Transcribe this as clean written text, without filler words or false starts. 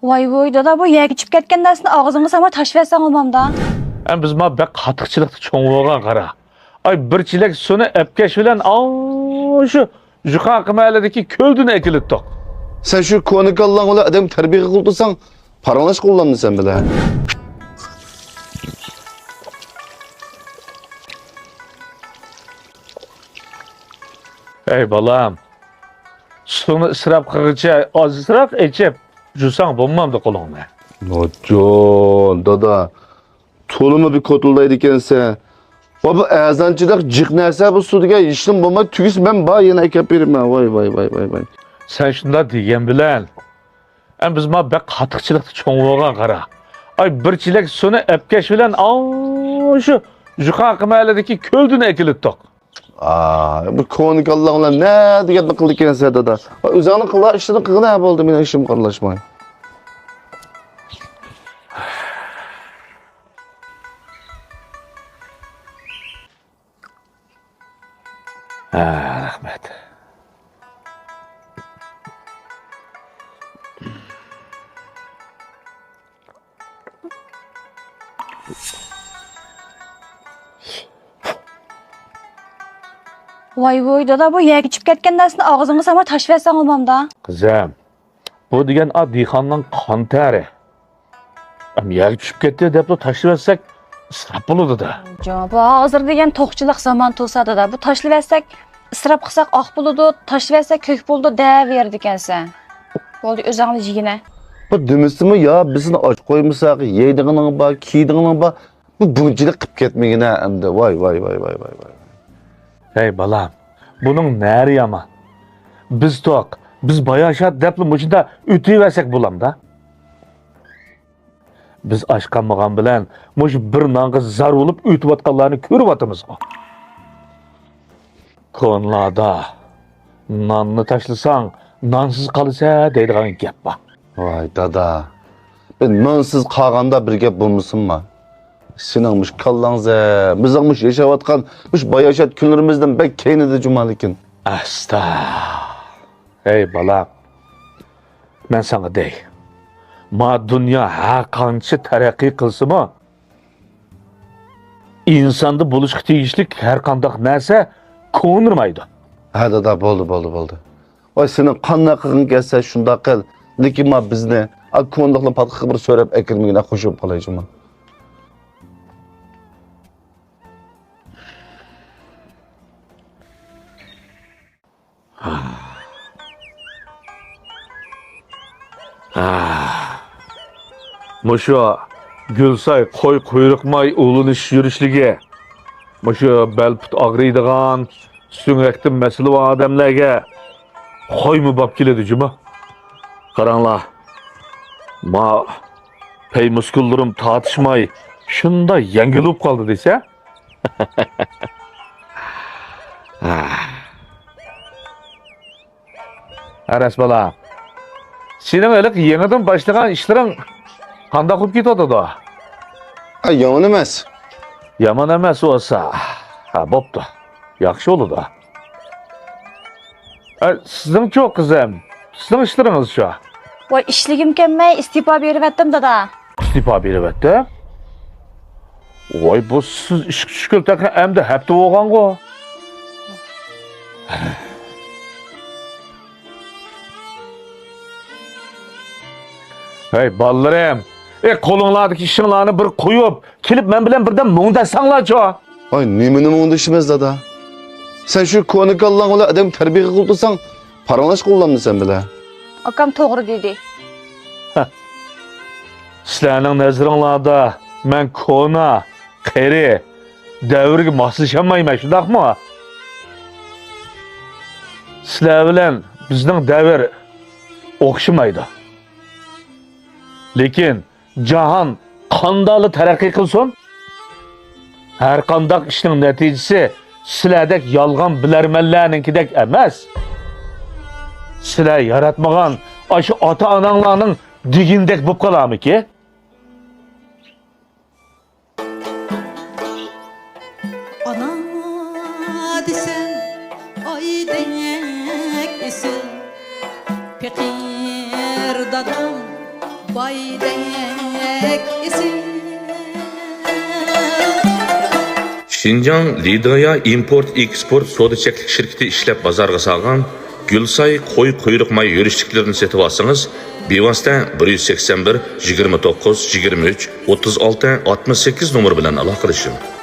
Vay voy dada bu yeg içip ketken dersini ağzını sama taş versen olmam da. Biz ma bek katıkçılıkta çoğun olgan kara. Ay bir çilek sunu epkeş bilen şu Jukan mahalledeki köldün ekilittik. Sen şu konukallan ola adam terbiye kıldısan paralaş kullandın sen bile. Ey balam. Sunu ısrap kırıcı az ısrap içip jusan bulmam da kolonma. Nojon dada. Tolumu bir kotuldaydı ikense. Baba ezancıdak cık nerse bu sudiga işlim bulma tügüs ben ba yine kepirim ha. Vay. Sen şunda diyen bilen. Biz ma bek katıkçılıkta çoğun olgan kara. Ay bir çilek sunu epkeş bilen şu Jukan mahalledeki köldün ekilittik. Bu konukallan ola ne diye kıldı ikense dada. Uzağını kıla işini kıla yap oldu benim işim karlaşmayın. Rahmet. Vay voy dada bu yeg içip ketken dersini ağzını sama taş versen olmam da. Kızım, bu degen Dixan'dan kan teri. Yer düşüp ketdi dep de taşlı versek ısrap buludu da. Jo bu hazır degen toqçılıq zaman tulsa da bu taşlı versek ısrap qısaq ağ buludu, taşlı versek kök buldu de verdi kensen. Oldu özağını jigine. Bu demişsimi ya bizini aç koymuşsak yeydiğinin ba, kiydiğinin ba. Bu buncilik kıp ketmeyine hem de vay. Hey balam, bunun neri yaman? Biz bayaşat depli muçunda ütüyü versek bulam da. Biz aşkanmağan bilen muç bir nangız zar olup ütüp atkallarını körüp atımız o. Konlada nanını taşlısan nansız kalırsa deydiğin gep bak. Vay dada. Ben nansız kağanda bir gep bulmuşsun mu? Sinanmış kallanze, bizakmış yaşavatkan, muş bayaşat günlerimizden bek keyni de cumalikin. Asta. Hey balam, ben sana dey. Ma dünya hakançı terakki kılsı mı? İnsanda buluşuk teyişlik her kandak neyse konurmaydı. Ha dada boldu. Vay senin kanına kığın gelse şunda kıl. Lekin ma bizni, ak kondakla patkı bir söylep ekilmeyine koşup kalaycıma. Muşu Gülsay koy kuyrukmay ulunuş yürüşlüge. Muşu belput ağrıydıgan, süngektin mesili var adamlarga koy mu bab keledi cuma? Karanla. Ma pey muskullarım tartışmay şunda yengilip kaldı dese. Aras bala. Senin öyle yeniden başlayan işlerin kanda kup gidiyordu da. Ha yaman emez. Yaman emas olsa, boptu. Yaxşı olur da. Sizin çok kızım. Sizin işleriniz şu. Vay işligim kemmey istifa berip etdim dada. İstifa berip etdi. Vay bu siz iş şükülteki emde hepti olgan go. Hey ballarım. Kolunlardaki işinlerini bir koyup, kelip men bilen birden muğdasanlar jo. Ay nemini muğda işimiz dada. Sen şu konukallan ola adam terbiye kıldısan paralaş kullandın sen bile. Akam toğru dedi. Sizlerinin nazarınlarda men kona, qeri, davrga moslashmayman, shundaq mı? Sizlar bilan bizning davr o'xshamaydi. Lekin jahon qanday taraqqiy qilsin? Har qanday ishning natijasi sizlardek yolg'on bilarmanlarnikidek emas. Sizlar yaratmagan aşı ota-onanglarning digindek bo'lib qolamiki? Ana desen ay denek isin Pekir dadam baydek esen Şinjan Lidaya import-eksport soda çeklik şirketi işlep bazarga salgan Gülsay qo'y quyruq may yurishliklarini setib olsangiz, bevosita 181 29 23 36 68 nomer bilan aloqa qilishing.